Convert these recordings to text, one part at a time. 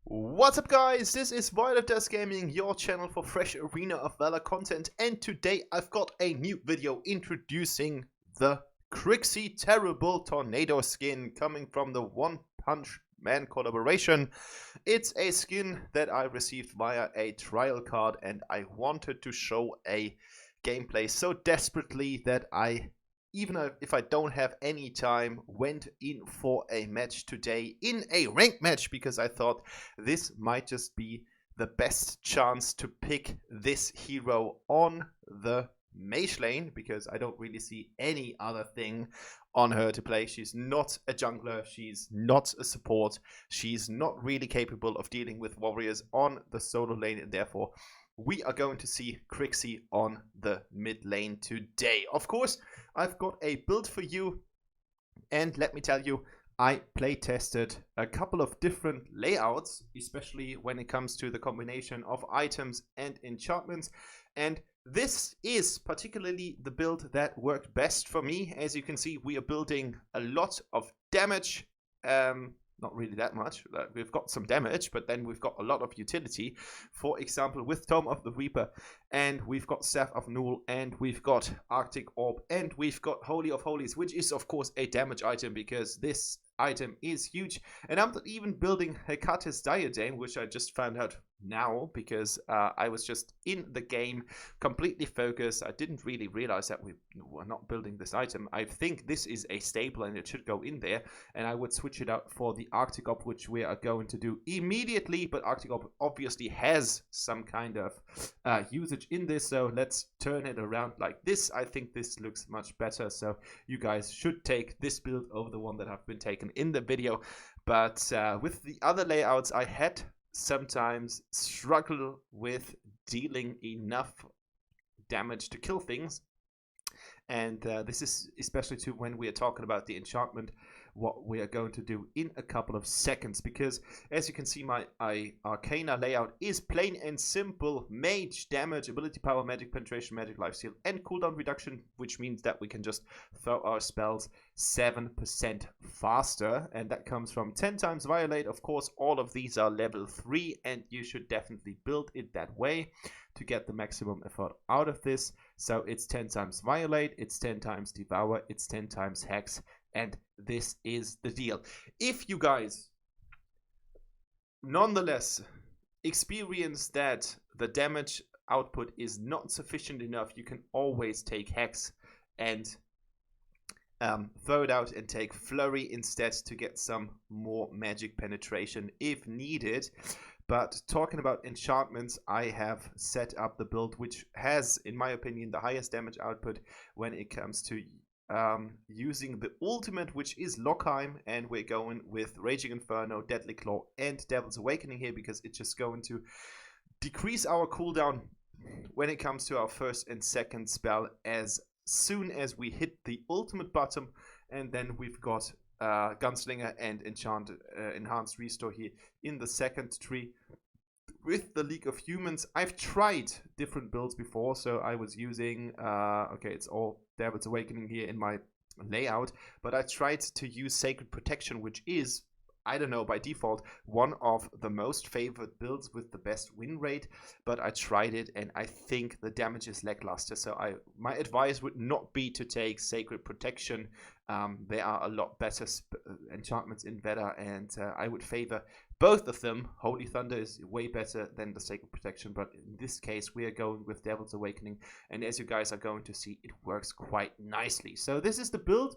What's up guys, this is Valor Gaming, your channel for fresh Arena of Valor content, and today I've got a new video introducing the Krixi Terrible Tornado skin coming from the One Punch Man collaboration. It's a skin that I received via a trial card and I wanted to show a gameplay so desperately that I, even if I don't have any time, went in for a match today in a ranked match because I thought this might just be the best chance to pick this hero on the mage lane, because I don't really see any other thing on her to play. She's not a jungler, she's not a support, she's not really capable of dealing with warriors on the solo lane, and therefore we are going to see Krixi on the mid lane today. Of course, I've got a build for you, and let me tell you, I play tested a couple of different layouts, especially when it comes to the combination of items and enchantments, and this is particularly the build that worked best for me. As you can see, we are building a lot of damage. Not really that much. We've got some damage, but then we've got a lot of utility. For example, with Tome of the Reaper, and we've got Staff of Null, and we've got Arctic Orb, and we've got Holy of Holies, which is of course a damage item because this item is huge. And I'm not even building Hecate's Diadem, which I just found out now because I was just in the game completely focused. I didn't really realize that we were not building this item. I think this is a staple and it should go in there, and I would switch it out for the Arctic Orb, which we are going to do immediately. But Arctic Orb obviously has some kind of usage in this, so let's turn it around like this. I think this looks much better, so you guys should take this build over the one that have been taken in the video. But with the other layouts, I had sometimes struggle with dealing enough damage to kill things, and this is especially too when we are talking about the enchantment, what we are going to do in a couple of seconds, because as you can see, my Arcana layout is plain and simple mage damage, ability power, magic penetration, magic lifesteal, and cooldown reduction, which means that we can just throw our spells 7% faster, and that comes from 10 times violate. Of course, all of these are level 3, and you should definitely build it that way to get the maximum effort out of this. So it's 10 times violate, it's 10 times devour, it's 10 times hex, and this is the deal. If you guys nonetheless experience that the damage output is not sufficient enough, you can always take hex and throw it out and take flurry instead to get some more magic penetration if needed. But talking about enchantments, I have set up the build which has, in my opinion, the highest damage output when it comes to using the ultimate, which is Lockheim, and we're going with Raging Inferno, Deadly Claw, and Devil's Awakening here because it's just going to decrease our cooldown when it comes to our first and second spell as soon as we hit the ultimate bottom. And then we've got Gunslinger and Enhanced Restore here in the second tree. With the League of Humans, I've tried different builds before, so I was using, okay, it's all Devil's Awakening here in my layout, but I tried to use Sacred Protection, which is, I don't know, by default, one of the most favored builds with the best win rate, but I tried it and I think the damage is lackluster, so my advice would not be to take Sacred Protection. There are a lot better enchantments in Veda, and I would favor both of them. Holy Thunder is way better than the Sacred Protection, but in this case we are going with Devil's Awakening, and as you guys are going to see, it works quite nicely. So this is the build.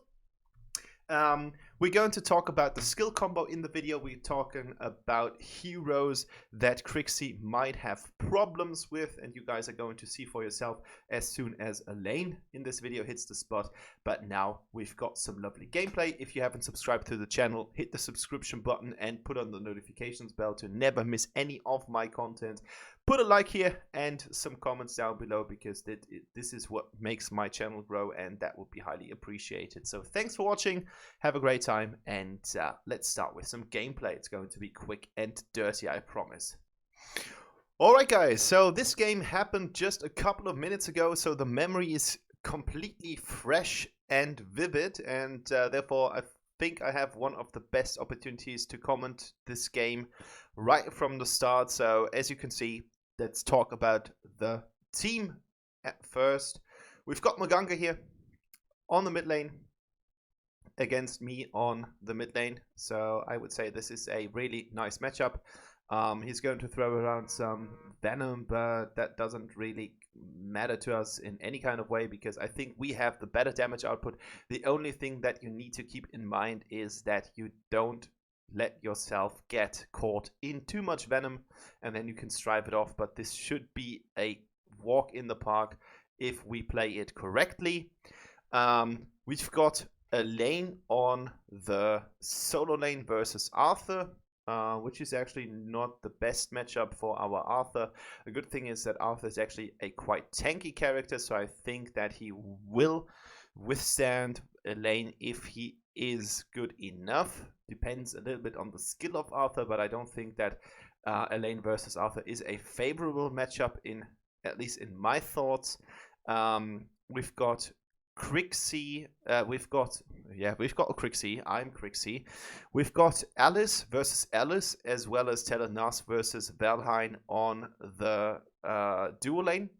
We're going to talk about the skill combo in the video. We're talking about heroes that Krixi might have problems with, and you guys are going to see for yourself as soon as a lane in this video hits the spot. But now we've got some lovely gameplay. If you haven't subscribed to the channel, hit the subscription button and put on the notifications bell to never miss any of my content. Put a like here and some comments down below, because this is what makes my channel grow, and that would be highly appreciated. So thanks for watching, have a great time, and let's start with some gameplay. It's going to be quick and dirty, I promise. Alright guys, so this game happened just a couple of minutes ago, so the memory is completely fresh and vivid, and therefore I've think I have one of the best opportunities to comment this game right from the start. So as you can see, let's talk about the team at first. We've got Maganga here on the mid lane against me on the mid lane. So I would say this is a really nice matchup. He's going to throw around some Venom, but that doesn't really matter to us in any kind of way because I think we have the better damage output. The only thing that you need to keep in mind is that you don't let yourself get caught in too much Venom, and then you can strive it off. But this should be a walk in the park if we play it correctly. We've got a lane on the solo lane versus Arthur, which is actually not the best matchup for our Arthur. The good thing is that Arthur is actually a quite tanky character, so I think that he will withstand a lane if he is good enough. Depends a little bit on the skill of Arthur, but I don't think that a lane versus Arthur is a favorable matchup, at least in my thoughts. We've got Krixi, we've got Krixi, I'm Krixi. We've got Alice versus Alice, as well as Telenas versus Valheim on the duo lane.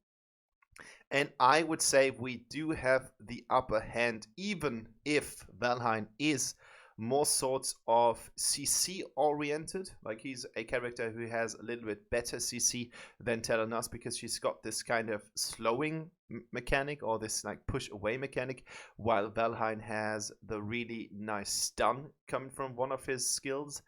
And I would say we do have the upper hand, even if Valheim is more sorts of CC oriented. Like, he's a character who has a little bit better CC than Telenas because she's got this kind of slowing mechanic, or this like push away mechanic, while Valheim has the really nice stun coming from one of his skills.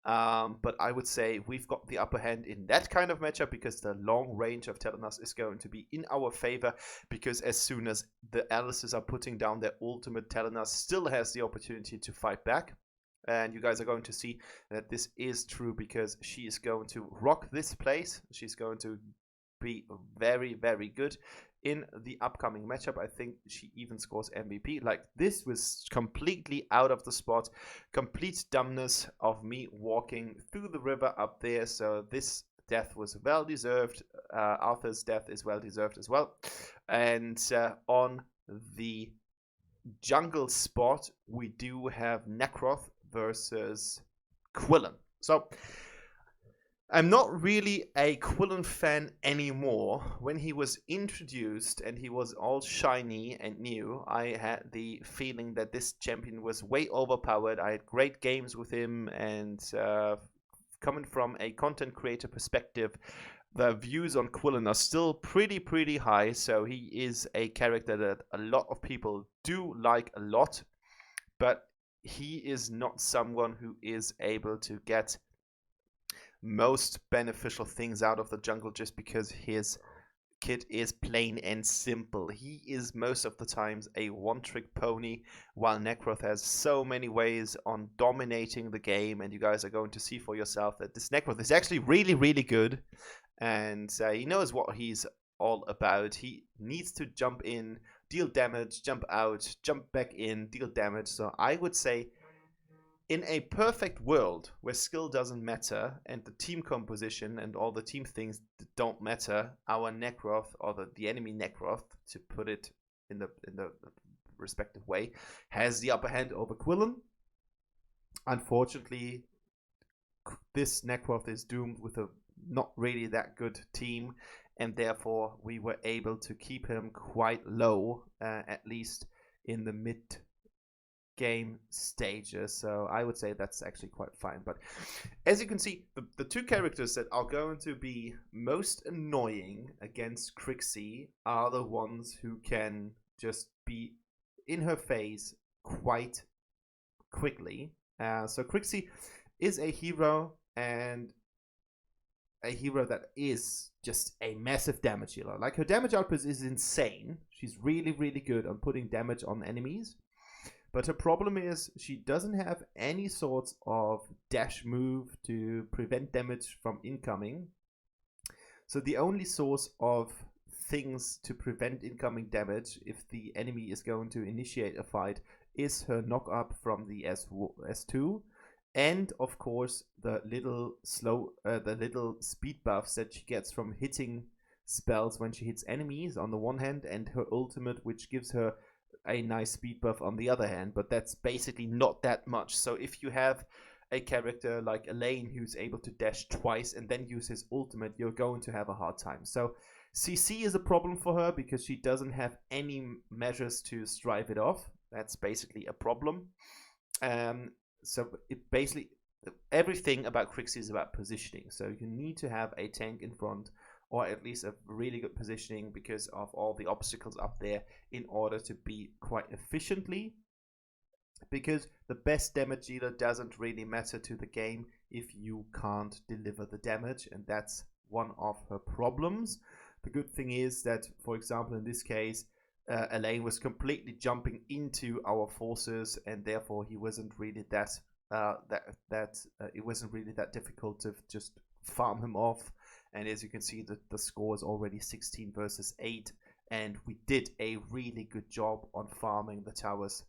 But I would say we've got the upper hand in that kind of matchup because the long range of Telenas is going to be in our favor, because as soon as the Alices are putting down their ultimate, Telenas still has the opportunity to fight back. And you guys are going to see that this is true because she is going to rock this place. She's going to be very, very good in the upcoming matchup. I think she even scores MVP. Like, this was completely out of the spot, complete dumbness of me walking through the river up there. So this death was well deserved. Arthur's death is well deserved as well. And on the jungle spot, we do have Necroth versus Quillen. So I'm not really a Quillen fan anymore. When he was introduced and he was all shiny and new, I had the feeling that this champion was way overpowered. I had great games with him, and coming from a content creator perspective, the views on Quillen are still pretty high. So he is a character that a lot of people do like a lot, but he is not someone who is able to get most beneficial things out of the jungle just because his kit is plain and simple. He is most of the times a one-trick pony, while Necroth has so many ways on dominating the game, and you guys are going to see for yourself that this Necroth is actually really good, and he knows what he's all about. He needs to jump in, deal damage, jump out, jump back in, deal damage. So I would say, in a perfect world where skill doesn't matter and the team composition and all the team things don't matter, our Necroth, or the enemy Necroth, to put it in the respective way, has the upper hand over Quillen. Unfortunately, this Necroth is doomed with a not really that good team, and therefore we were able to keep him quite low, at least in the mid game stages. So I would say that's actually quite fine. But as you can see, the two characters that are going to be most annoying against Krixi are the ones who can just be in her face quite quickly. So Krixi is a hero, and a hero that is just a massive damage healer. Like, her damage output is insane. She's really good on putting damage on enemies. But her problem is she doesn't have any sorts of dash move to prevent damage from incoming. So the only source of things to prevent incoming damage if the enemy is going to initiate a fight is her knock up from the S2, and of course the little speed buffs that she gets from hitting spells when she hits enemies on the one hand, and her ultimate, which gives her a nice speed buff on the other hand, but that's basically not that much. So if you have a character like Elaine who's able to dash twice and then use his ultimate, you're going to have a hard time. So CC is a problem for her because she doesn't have any measures to strive it off. That's basically a problem. So it basically, everything about Krixi is about positioning. So you need to have a tank in front, or at least a really good positioning because of all the obstacles up there, in order to be quite efficiently. Because the best damage dealer doesn't really matter to the game if you can't deliver the damage, and that's one of her problems. The good thing is that, for example, in this case, Elaine was completely jumping into our forces, and therefore he wasn't really it wasn't really that difficult to just farm him off. And as you can see, the score is already 16 versus 8, and we did a really good job on farming the towers.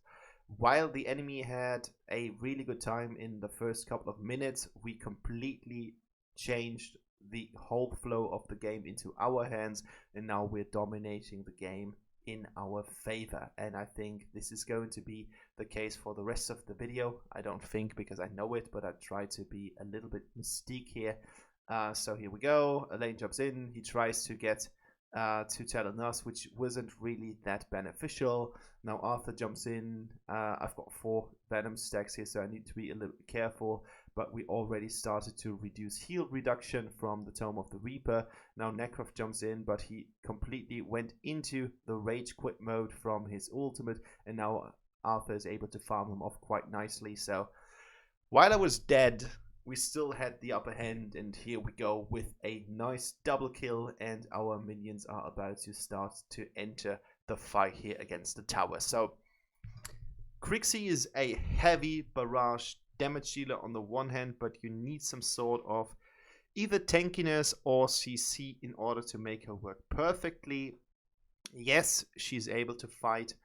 While the enemy had a really good time in the first couple of minutes, we completely changed the whole flow of the game into our hands, and now we're dominating the game in our favor. And I think this is going to be the case for the rest of the video. I don't think, because I know it, but I try to be a little bit mystique here. So here we go. Elaine jumps in. He tries to get to Telenos, which wasn't really that beneficial. Now Arthur jumps in. I've got 4 Venom stacks here, so I need to be a little bit careful. But we already started to reduce heal reduction from the Tome of the Reaper. Now Necroth jumps in, but he completely went into the rage quit mode from his ultimate, and now Arthur is able to farm him off quite nicely. So while I was dead, we still had the upper hand, and here we go with a nice double kill, and our minions are about to start to enter the fight here against the tower. So Krixi is a heavy barrage damage dealer on the one hand, but you need some sort of either tankiness or CC in order to make her work perfectly. Yes, she's able to fight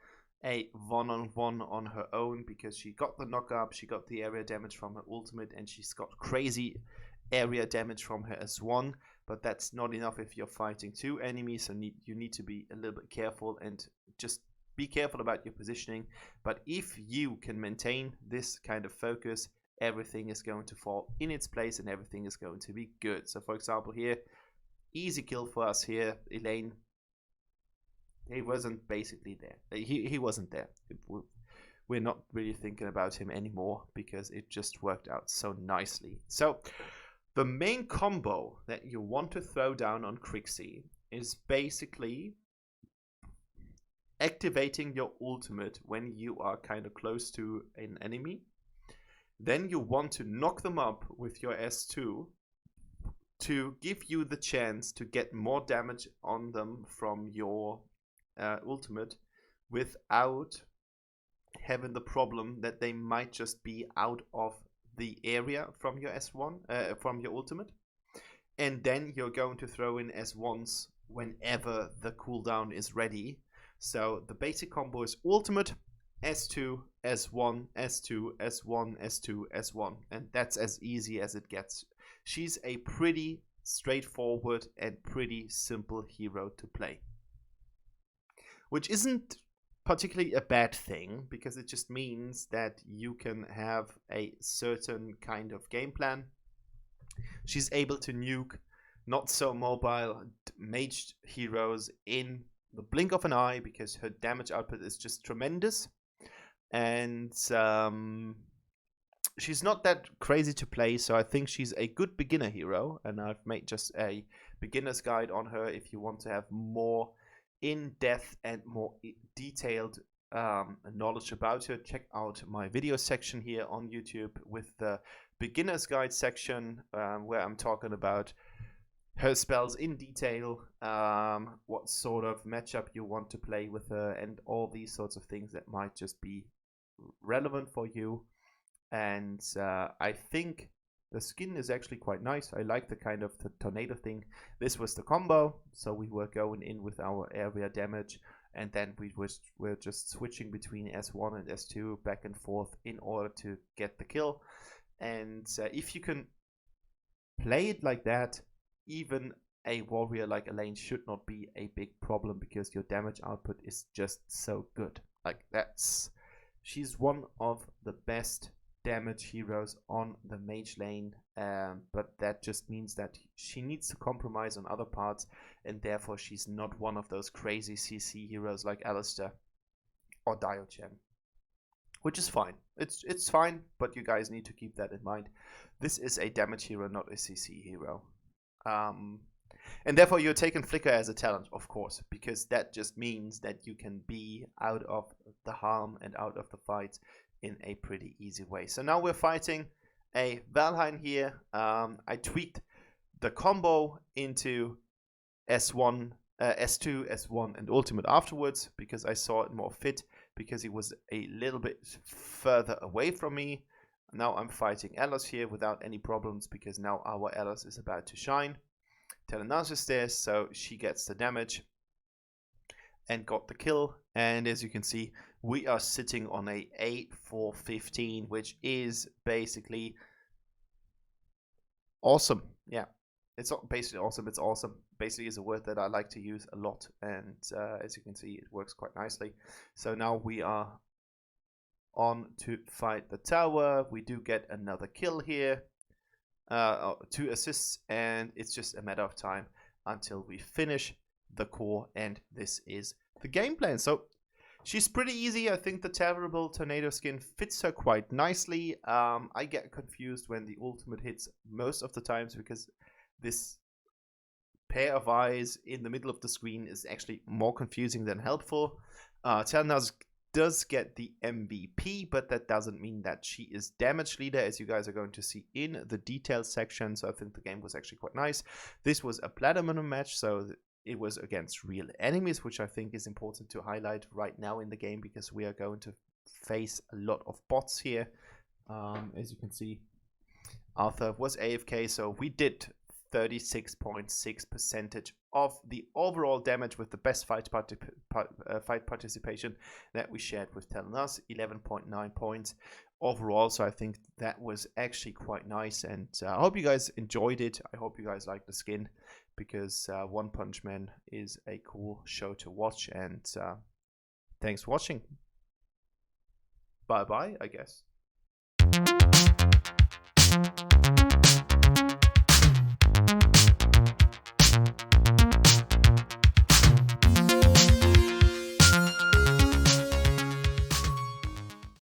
a one-on-one on her own because she got the knock-up, she got the area damage from her ultimate, and she's got crazy area damage from her S1, but that's not enough if you're fighting 2 enemies, so you need to be a little bit careful and just be careful about your positioning. But if you can maintain this kind of focus, everything is going to fall in its place and everything is going to be good. So for example here, easy kill for us here. Elaine, he wasn't basically there. He wasn't there. We're not really thinking about him anymore because it just worked out so nicely. So the main combo that you want to throw down on Krixi is basically activating your ultimate when you are kind of close to an enemy. Then you want to knock them up with your S2 to give you the chance to get more damage on them from your ultimate without having the problem that they might just be out of the area from your S1, from your ultimate. And then you're going to throw in S1s whenever the cooldown is ready. So the basic combo is ultimate, S2, S1, S2, S1, S2, S1. And that's as easy as it gets. She's a pretty straightforward and pretty simple hero to play, which isn't particularly a bad thing, because it just means that you can have a certain kind of game plan. She's able to nuke not so mobile mage heroes in the blink of an eye because her damage output is just tremendous. And she's not that crazy to play, so I think she's a good beginner hero, and I've made just a beginner's guide on her if you want to have more in-depth and more detailed knowledge about her. Check out my video section here on YouTube with the beginner's guide section, where I'm talking about her spells in detail, what sort of matchup you want to play with her, and all these sorts of things that might just be relevant for you. And I think the skin is actually quite nice. I like the kind of the tornado thing. This was the combo, so we were going in with our area damage, and then we're just switching between S1 and S2 back and forth in order to get the kill. And if you can play it like that, even a warrior like Elaine should not be a big problem because your damage output is just so good. Like, she's one of the best damage heroes on the mage lane, but that just means that she needs to compromise on other parts, and therefore she's not one of those crazy CC heroes like Alistair or Diogen, which is fine. It's fine, but you guys need to keep that in mind. This is a damage hero, not a CC hero. And therefore you're taking Flicker as a talent, of course, because that just means that you can be out of the harm and out of the fight in a pretty easy way. So now we're fighting a Valheim here. I tweaked the combo into S1, S2, S1 and Ultimate afterwards because I saw it more fit, because he was a little bit further away from me. Now I'm fighting Elos here without any problems, because now our Elos is about to shine. Telenas is there, so she gets the damage and got the kill. And as you can see, we are sitting on a 8-4-15, which is basically awesome. Yeah, it's not basically awesome, it's awesome. Basically is a word that I like to use a lot, and as you can see, it works quite nicely. So now we are on to fight the tower. We do get another kill here. 2 assists, and it's just a matter of time until we finish the core, and this is the game plan. So she's pretty easy. I think the Terrible Tornado skin fits her quite nicely. I get confused when the ultimate hits most of the times, because this pair of eyes in the middle of the screen is actually more confusing than helpful. Telnas does get the MVP, but that doesn't mean that she is damage leader, as you guys are going to see in the details section. So I think the game was actually quite nice. This was a platinum match, so it was against real enemies, which I think is important to highlight right now in the game, because we are going to face a lot of bots here. As you can see, Arthur was AFK, so we did 36.6% of the overall damage with the best fight participation that we shared with Telenas, 11.9 points overall. So I think that was actually quite nice, and I hope you guys enjoyed it. I hope you guys liked the skin, because One Punch Man is a cool show to watch, and thanks for watching. Bye bye, I guess.